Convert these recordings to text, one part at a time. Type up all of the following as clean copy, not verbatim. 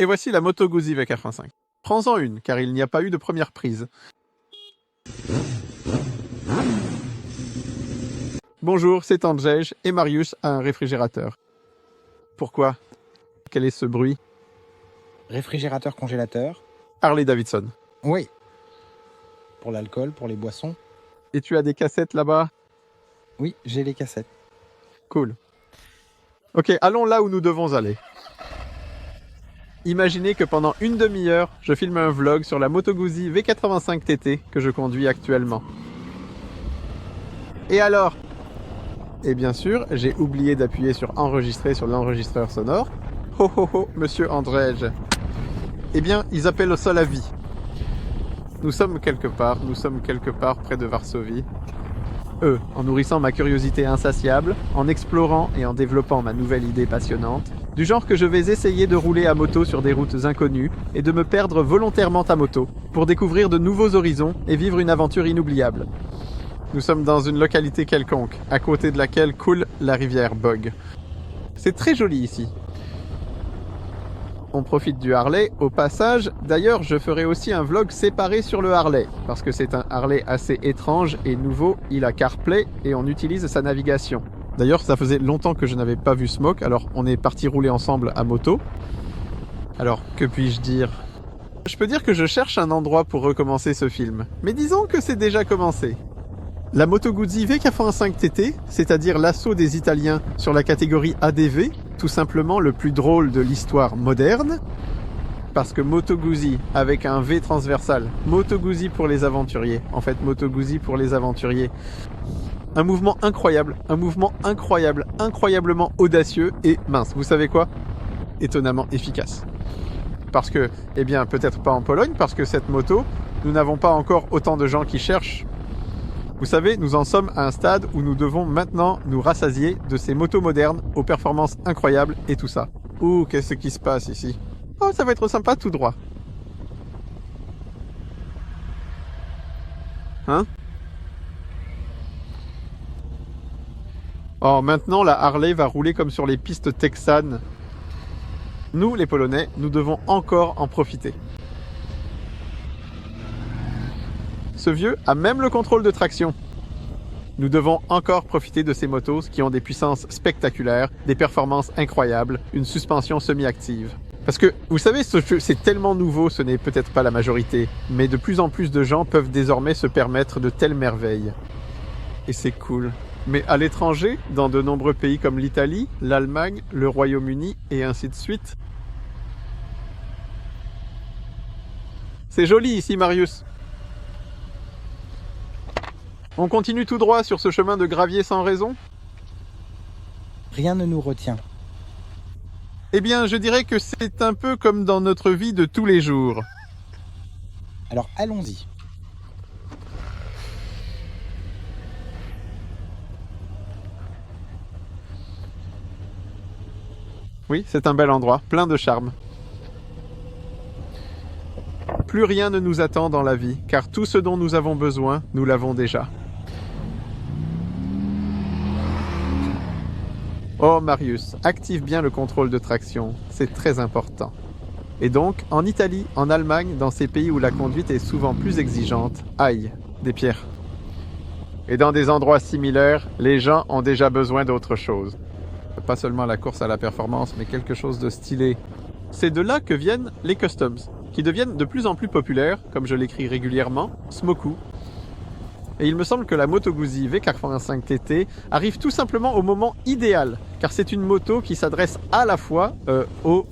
Et voici la Moto Guzzi V85. Prends-en une, car il n'y a pas eu de première prise. Bonjour, c'est Andrzej et Marius a un réfrigérateur. Pourquoi? Quel est ce bruit? Réfrigérateur congélateur. Harley Davidson. Oui. Pour l'alcool, pour les boissons. Et tu as des cassettes là-bas? Oui, j'ai les cassettes. Cool. Ok, allons là où nous devons aller. Imaginez que pendant une demi-heure, je filme un vlog sur la Moto Guzzi V85 TT que je conduis actuellement. Et alors? Et bien sûr, j'ai oublié d'appuyer sur enregistrer sur l'enregistreur sonore. Ho ho ho, monsieur Andrzej. Eh bien, ils appellent ça la vie. Nous sommes quelque part près de Varsovie. En nourrissant ma curiosité insatiable, en explorant et en développant ma nouvelle idée passionnante, du genre que je vais essayer de rouler à moto sur des routes inconnues et de me perdre volontairement à moto, pour découvrir de nouveaux horizons et vivre une aventure inoubliable. Nous sommes dans une localité quelconque, à côté de laquelle coule la rivière Bog. C'est très joli ici. On profite du Harley au passage. D'ailleurs, je ferai aussi un vlog séparé sur le Harley, parce que c'est un Harley assez étrange et nouveau. Il a CarPlay et on utilise sa navigation. D'ailleurs, ça faisait longtemps que je n'avais pas vu Smoke, alors on est parti rouler ensemble à moto. Alors, que puis-je dire? Je peux dire que je cherche un endroit pour recommencer ce film, mais disons que c'est déjà commencé. La Moto Guzzi V85 TT, c'est-à-dire l'assaut des Italiens sur la catégorie ADV, tout simplement le plus drôle de l'histoire moderne, parce que Moto Guzzi avec un V transversal, Moto Guzzi pour les aventuriers, en fait Moto Guzzi pour les aventuriers. Un mouvement incroyable, incroyablement audacieux et mince, vous savez quoi? Étonnamment efficace. Parce que, eh bien peut-être pas en Pologne, parce que cette moto, nous n'avons pas encore autant de gens qui cherchent. Vous savez, nous en sommes à un stade où nous devons maintenant nous rassasier de ces motos modernes aux performances incroyables et tout ça. Ouh, qu'est-ce qui se passe ici? Oh, ça va être sympa tout droit. Hein? Oh, maintenant la Harley va rouler comme sur les pistes texanes. Nous, les Polonais, nous devons encore en profiter. Ce vieux a même le contrôle de traction. Nous devons encore profiter de ces motos qui ont des puissances spectaculaires, des performances incroyables, une suspension semi-active. Parce que, vous savez, ce jeu, c'est tellement nouveau, ce n'est peut-être pas la majorité, mais de plus en plus de gens peuvent désormais se permettre de telles merveilles. Et c'est cool. Mais à l'étranger, dans de nombreux pays comme l'Italie, l'Allemagne, le Royaume-Uni et ainsi de suite. C'est joli ici, Marius. On continue tout droit sur ce chemin de gravier sans raison? Rien ne nous retient. Eh bien, je dirais que c'est un peu comme dans notre vie de tous les jours. Alors allons-y. Oui, c'est un bel endroit, plein de charme. Plus rien ne nous attend dans la vie, car tout ce dont nous avons besoin, nous l'avons déjà. Oh Marius, active bien le contrôle de traction, c'est très important. Et donc, en Italie, en Allemagne, dans ces pays où la conduite est souvent plus exigeante, aïe, des pierres. Et dans des endroits similaires, les gens ont déjà besoin d'autre chose. Pas seulement la course à la performance, mais quelque chose de stylé. C'est de là que viennent les customs, qui deviennent de plus en plus populaires, comme je l'écris régulièrement, Smoku. Et il me semble que la Moto Guzzi V85 TT arrive tout simplement au moment idéal, car c'est une moto qui s'adresse à la fois aux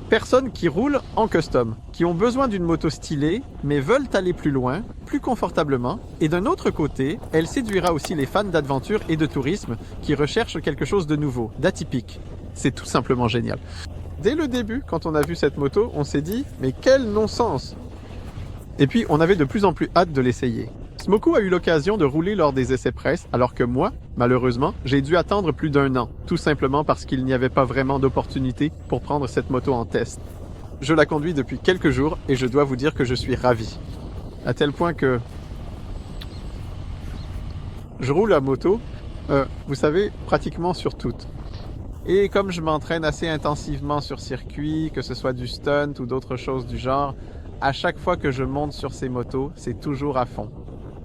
personnes qui roulent en custom, qui ont besoin d'une moto stylée, mais veulent aller plus loin, plus confortablement. Et d'un autre côté, elle séduira aussi les fans d'aventure et de tourisme qui recherchent quelque chose de nouveau, d'atypique. C'est tout simplement génial. Dès le début, quand on a vu cette moto, on s'est dit « mais quel non-sens !» Et puis, on avait de plus en plus hâte de l'essayer. Smoku a eu l'occasion de rouler lors des essais presse, alors que moi, malheureusement, j'ai dû attendre plus d'1 an, tout simplement parce qu'il n'y avait pas vraiment d'opportunité pour prendre cette moto en test. Je la conduis depuis quelques jours et je dois vous dire que je suis ravi. À tel point que je roule à moto, vous savez, pratiquement sur toutes. Et comme je m'entraîne assez intensivement sur circuit, que ce soit du stunt ou d'autres choses du genre, à chaque fois que je monte sur ces motos, c'est toujours à fond.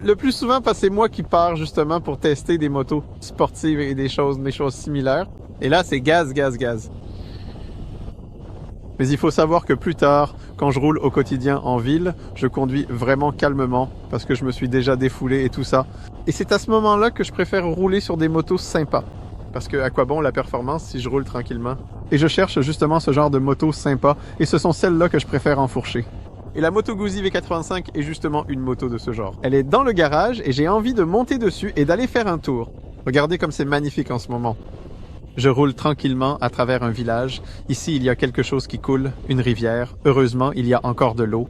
Le plus souvent parce que c'est moi qui pars justement pour tester des motos sportives et des choses similaires. Et là, c'est gaz, gaz, gaz. Mais il faut savoir que plus tard, quand je roule au quotidien en ville, je conduis vraiment calmement parce que je me suis déjà défoulé et tout ça. Et c'est à ce moment-là que je préfère rouler sur des motos sympas. Parce que à quoi bon la performance si je roule tranquillement? Et je cherche justement ce genre de motos sympas et ce sont celles-là que je préfère enfourcher. Et la Moto Guzzi V85 est justement une moto de ce genre. Elle est dans le garage et j'ai envie de monter dessus et d'aller faire un tour. Regardez comme c'est magnifique en ce moment. Je roule tranquillement à travers un village. Ici, il y a quelque chose qui coule, une rivière. Heureusement, il y a encore de l'eau.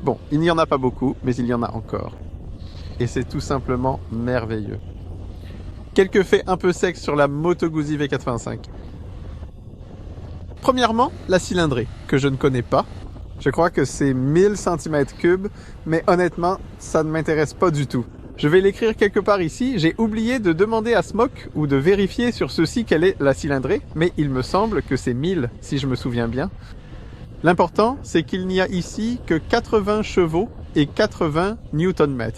Bon, il n'y en a pas beaucoup, mais il y en a encore. Et c'est tout simplement merveilleux. Quelques faits un peu secs sur la Moto Guzzi V85. Premièrement, la cylindrée, que je ne connais pas. Je crois que c'est 1000 cm3, mais honnêtement, ça ne m'intéresse pas du tout. Je vais l'écrire quelque part ici. J'ai oublié de demander à Smoke ou de vérifier sur ceci quelle est la cylindrée, mais il me semble que c'est 1000, si je me souviens bien. L'important, c'est qu'il n'y a ici que 80 chevaux et 80 Nm.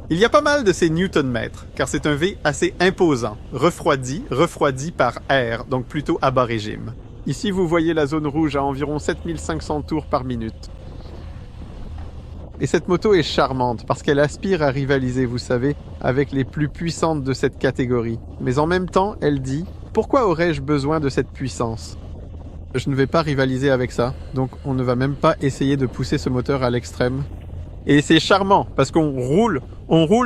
Il y a pas mal de ces Nm, car c'est un V assez imposant, refroidi par air, donc plutôt à bas régime. Ici, vous voyez la zone rouge à environ 7500 tours par minute. Et cette moto est charmante parce qu'elle aspire à rivaliser, vous savez, avec les plus puissantes de cette catégorie. Mais en même temps, elle dit « Pourquoi aurais-je besoin de cette puissance ?» Je ne vais pas rivaliser avec ça, donc on ne va même pas essayer de pousser ce moteur à l'extrême. Et c'est charmant parce qu'on roule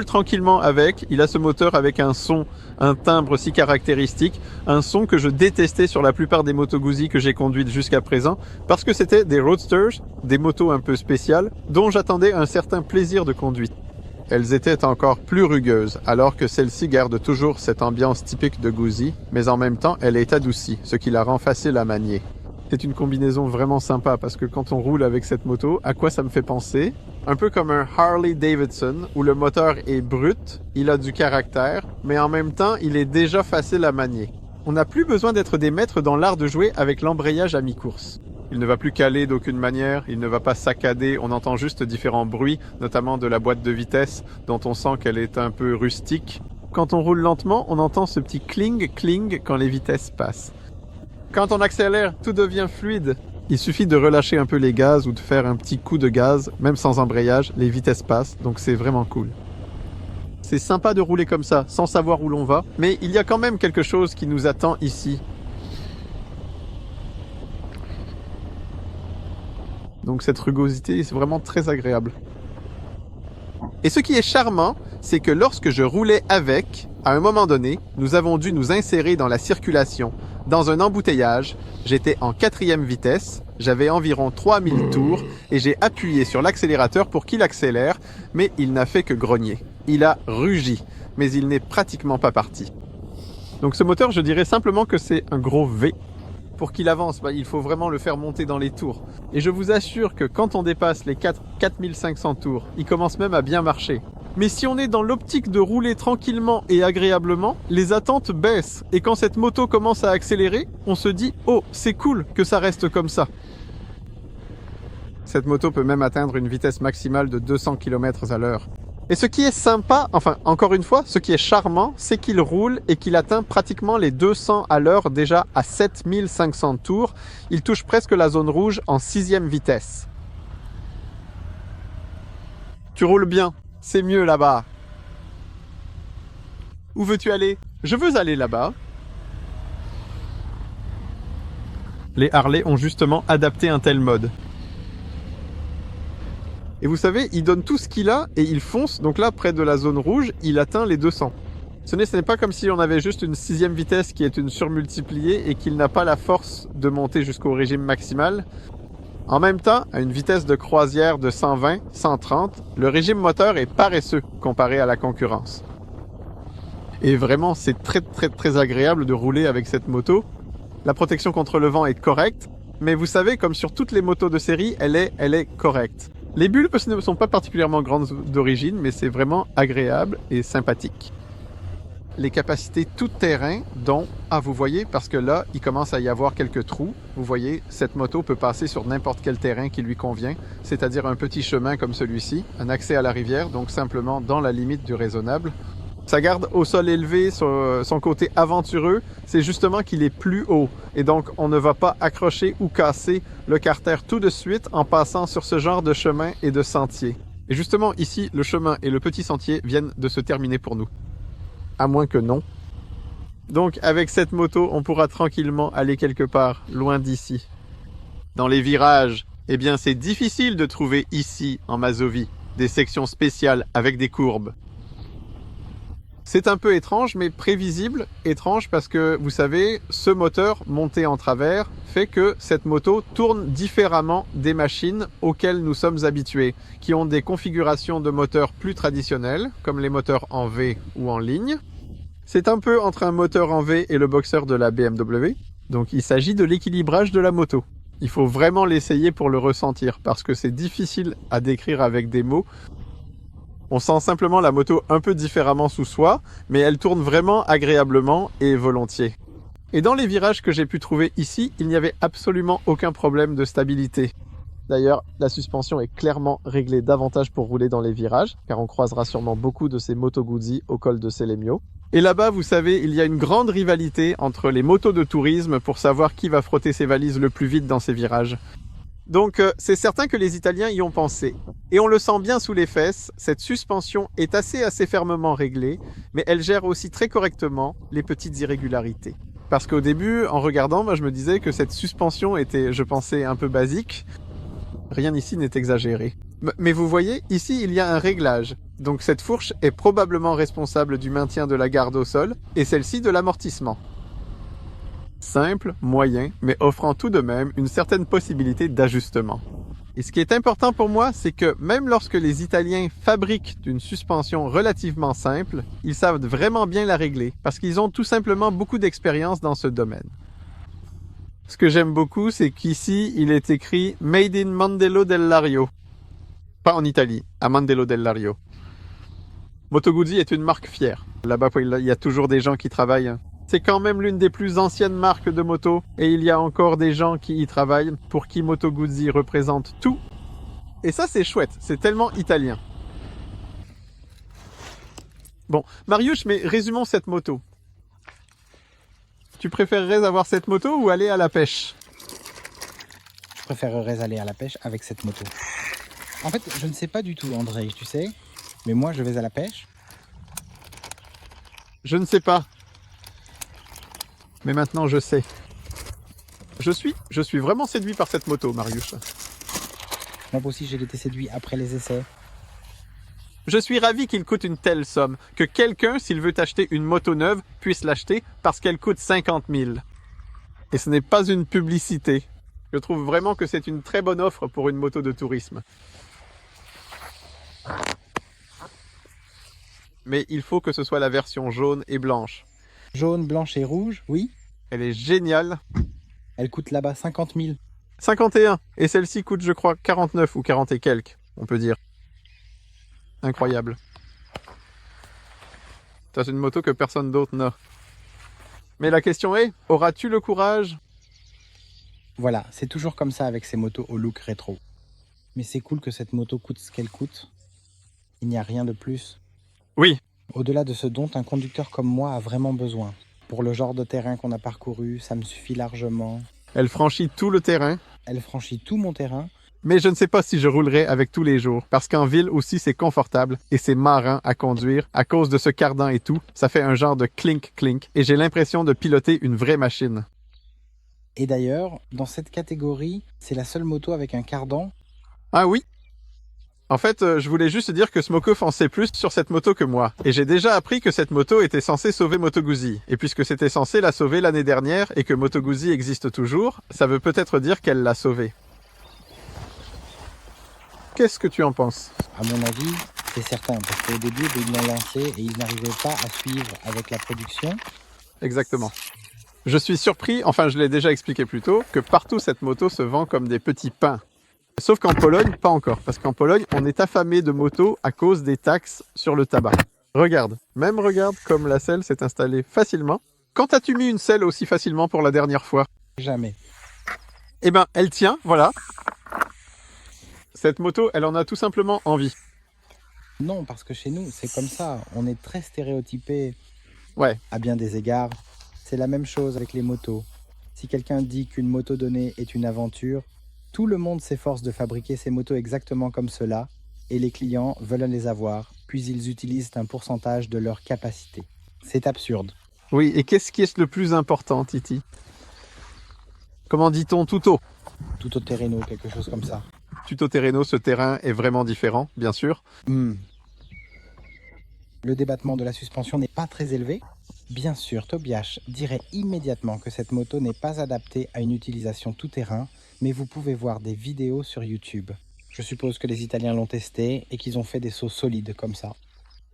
tranquillement avec. Il a ce moteur avec un son, un timbre si caractéristique, un son que je détestais sur la plupart des Moto Guzzi que j'ai conduites jusqu'à présent parce que c'était des roadsters, des motos un peu spéciales, dont j'attendais un certain plaisir de conduite. Elles étaient encore plus rugueuses, alors que celle-ci garde toujours cette ambiance typique de Guzzi, mais en même temps elle est adoucie, ce qui la rend facile à manier. C'est une combinaison vraiment sympa parce que quand on roule avec cette moto, à quoi ça me fait penser? Un peu comme un Harley Davidson où le moteur est brut, il a du caractère, mais en même temps, il est déjà facile à manier. On n'a plus besoin d'être des maîtres dans l'art de jouer avec l'embrayage à mi-course. Il ne va plus caler d'aucune manière, il ne va pas saccader, on entend juste différents bruits, notamment de la boîte de vitesse dont on sent qu'elle est un peu rustique. Quand on roule lentement, on entend ce petit cling-cling quand les vitesses passent. Quand on accélère, tout devient fluide. Il suffit de relâcher un peu les gaz ou de faire un petit coup de gaz, même sans embrayage, les vitesses passent, donc c'est vraiment cool. C'est sympa de rouler comme ça, sans savoir où l'on va, mais il y a quand même quelque chose qui nous attend ici. Donc cette rugosité, c'est vraiment très agréable. Et ce qui est charmant, c'est que lorsque je roulais avec, à un moment donné, nous avons dû nous insérer dans la circulation, dans un embouteillage. J'étais en 4e vitesse, j'avais environ 3000 tours et j'ai appuyé sur l'accélérateur pour qu'il accélère, mais il n'a fait que grogner. Il a rugi, mais il n'est pratiquement pas parti. Donc ce moteur, je dirais simplement que c'est un gros V. Pour qu'il avance, il faut vraiment le faire monter dans les tours. Et je vous assure que quand on dépasse les 4500 tours, il commence même à bien marcher. Mais si on est dans l'optique de rouler tranquillement et agréablement, les attentes baissent. Et quand cette moto commence à accélérer, on se dit « Oh, c'est cool que ça reste comme ça ». Cette moto peut même atteindre une vitesse maximale de 200 km/h. Et ce qui est sympa, enfin encore une fois, ce qui est charmant, c'est qu'il roule et qu'il atteint pratiquement les 200 à l'heure déjà à 7500 tours. Il touche presque la zone rouge en 6e vitesse. Tu roules bien, c'est mieux là-bas. Où veux-tu aller? Je veux aller là-bas. Les Harley ont justement adapté un tel mode. Et vous savez, il donne tout ce qu'il a et il fonce. Donc là, près de la zone rouge, il atteint les 200. Ce n'est pas comme si on avait juste une 6e vitesse qui est une surmultipliée et qu'il n'a pas la force de monter jusqu'au régime maximal. En même temps, à une vitesse de croisière de 120, 130, le régime moteur est paresseux comparé à la concurrence. Et vraiment, c'est très agréable de rouler avec cette moto. La protection contre le vent est correcte, mais vous savez, comme sur toutes les motos de série, elle est correcte. Les bulbes ne sont pas particulièrement grandes d'origine, mais c'est vraiment agréable et sympathique. les capacités tout-terrain dont, vous voyez, parce que là, il commence à y avoir quelques trous. Vous voyez, cette moto peut passer sur n'importe quel terrain qui lui convient, c'est-à-dire un petit chemin comme celui-ci, un accès à la rivière, donc simplement dans la limite du raisonnable. Ça garde au sol élevé son côté aventureux, c'est justement qu'il est plus haut. Et donc, on ne va pas accrocher ou casser le carter tout de suite en passant sur ce genre de chemin et de sentier. Et justement, ici, le chemin et le petit sentier viennent de se terminer pour nous. À moins que non. Donc, avec cette moto, on pourra tranquillement aller quelque part, loin d'ici. Dans les virages, eh bien, c'est difficile de trouver ici, en Mazovie, des sections spéciales avec des courbes. C'est un peu étrange, mais prévisible. Étrange parce que, vous savez, ce moteur monté en travers fait que cette moto tourne différemment des machines auxquelles nous sommes habitués, qui ont des configurations de moteurs plus traditionnelles, comme les moteurs en V ou en ligne. C'est un peu entre un moteur en V et le boxer de la BMW. Donc il s'agit de l'équilibrage de la moto. Il faut vraiment l'essayer pour le ressentir, parce que c'est difficile à décrire avec des mots. On sent simplement la moto un peu différemment sous soi, mais elle tourne vraiment agréablement et volontiers. Et dans les virages que j'ai pu trouver ici, il n'y avait absolument aucun problème de stabilité. D'ailleurs, la suspension est clairement réglée davantage pour rouler dans les virages, car on croisera sûrement beaucoup de ces Moto Guzzi au col de Selemio. Et là-bas, vous savez, il y a une grande rivalité entre les motos de tourisme pour savoir qui va frotter ses valises le plus vite dans ces virages. Donc c'est certain que les Italiens y ont pensé. Et on le sent bien sous les fesses, cette suspension est assez fermement réglée, mais elle gère aussi très correctement les petites irrégularités. Parce qu'au début, en regardant, moi, je me disais que cette suspension était, je pensais, un peu basique. Rien ici n'est exagéré. Mais vous voyez, ici il y a un réglage. Donc cette fourche est probablement responsable du maintien de la garde au sol, et celle-ci de l'amortissement. Simple, moyen, mais offrant tout de même une certaine possibilité d'ajustement. Et ce qui est important pour moi, c'est que même lorsque les Italiens fabriquent une suspension relativement simple, ils savent vraiment bien la régler, parce qu'ils ont tout simplement beaucoup d'expérience dans ce domaine. Ce que j'aime beaucoup, c'est qu'ici, il est écrit « Made in Mandello del Lario ». Pas en Italie, à Mandello del Lario. Moto Guzzi est une marque fière. Là-bas, il y a toujours des gens qui travaillent. C'est quand même l'une des plus anciennes marques de moto et il y a encore des gens qui y travaillent pour qui Moto Guzzi représente tout. Et ça, c'est chouette, c'est tellement italien. Bon, Mariusz, mais résumons cette moto. Tu préférerais avoir cette moto ou aller à la pêche? Je préférerais aller à la pêche avec cette moto. En fait, je ne sais pas du tout, André, tu sais, mais moi, je vais à la pêche. Je ne sais pas. Mais maintenant, je sais. Je suis vraiment séduit par cette moto, Mariusz. Moi aussi, j'ai été séduit après les essais. Je suis ravi qu'il coûte une telle somme, que quelqu'un, s'il veut acheter une moto neuve, puisse l'acheter parce qu'elle coûte 50 000. Et ce n'est pas une publicité. Je trouve vraiment que c'est une très bonne offre pour une moto de tourisme. Mais il faut que ce soit la version jaune et blanche. Jaune, blanche et rouge, oui. Elle est géniale. Elle coûte là-bas 50 000. 51. Et celle-ci coûte, je crois, 49 ou 40 et quelques, on peut dire. Incroyable. C'est une moto que personne d'autre n'a. Mais la question est, auras-tu le courage? Voilà, c'est toujours comme ça avec ces motos au look rétro. Mais c'est cool que cette moto coûte ce qu'elle coûte. Il n'y a rien de plus. Oui. Au-delà de ce dont un conducteur comme moi a vraiment besoin. Pour le genre de terrain qu'on a parcouru, ça me suffit largement. Elle franchit tout le terrain. Elle franchit tout mon terrain. Mais je ne sais pas si je roulerai avec tous les jours, parce qu'en ville aussi c'est confortable et c'est marrant à conduire à cause de ce cardan et tout. Ça fait un genre de clink-clink et j'ai l'impression de piloter une vraie machine. Et d'ailleurs, dans cette catégorie, c'est la seule moto avec un cardan. Ah oui. En fait, je voulais juste dire que Smokov en sait plus sur cette moto que moi. Et j'ai déjà appris que cette moto était censée sauver Moto Guzzi. Et puisque c'était censé la sauver l'année dernière et que Moto Guzzi existe toujours, ça veut peut-être dire qu'elle l'a sauvée. Qu'est-ce que tu en penses? À mon avis, c'est certain, parce qu'au début, ils l'ont lancé et ils n'arrivaient pas à suivre avec la production. Exactement. Je suis surpris, enfin je l'ai déjà expliqué plus tôt, que partout cette moto se vend comme des petits pains. Sauf qu'en Pologne, pas encore, parce qu'en Pologne, on est affamé de motos à cause des taxes sur le tabac. Regarde comme la selle s'est installée facilement. Quand as-tu mis une selle aussi facilement pour la dernière fois? Jamais. Eh ben, elle tient, voilà. Cette moto, elle en a tout simplement envie. Non, parce que chez nous, c'est comme ça. On est très stéréotypé Ouais, à bien des égards. C'est la même chose avec les motos. Si quelqu'un dit qu'une moto donnée est une aventure, tout le monde s'efforce de fabriquer ces motos exactement comme cela, et les clients veulent les avoir, puis ils utilisent un pourcentage de leur capacité. C'est absurde. oui, et qu'est-ce qui est le plus important, Titi? Comment dit-on tuto? Tout au terreno, quelque chose comme ça. Tuto terreno, ce terrain est vraiment différent, bien sûr. Hmm. Le débattement de la suspension n'est pas très élevé. Bien sûr, Tobias dirait immédiatement que cette moto n'est pas adaptée à une utilisation tout-terrain, mais vous pouvez voir des vidéos sur YouTube. Je suppose que les Italiens l'ont testé et qu'ils ont fait des sauts solides comme ça.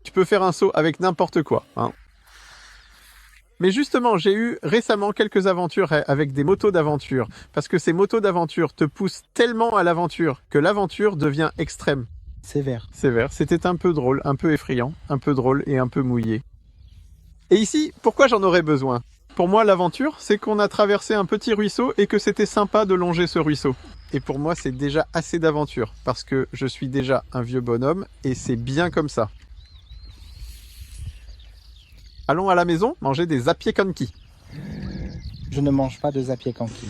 Tu peux faire un saut avec n'importe quoi, hein. Mais justement, j'ai eu récemment quelques aventures avec des motos d'aventure, parce que ces motos d'aventure te poussent tellement à l'aventure que l'aventure devient extrême. Sévère. Sévère, c'était un peu drôle, un peu effrayant, un peu drôle et un peu mouillé. Et ici, pourquoi j'en aurais besoin? Pour moi, l'aventure, c'est qu'on a traversé un petit ruisseau et que c'était sympa de longer ce ruisseau. Et pour moi, c'est déjà assez d'aventure, parce que je suis déjà un vieux bonhomme et c'est bien comme ça. Allons à la maison manger des zapiekanki. Je ne mange pas de zapiekanki.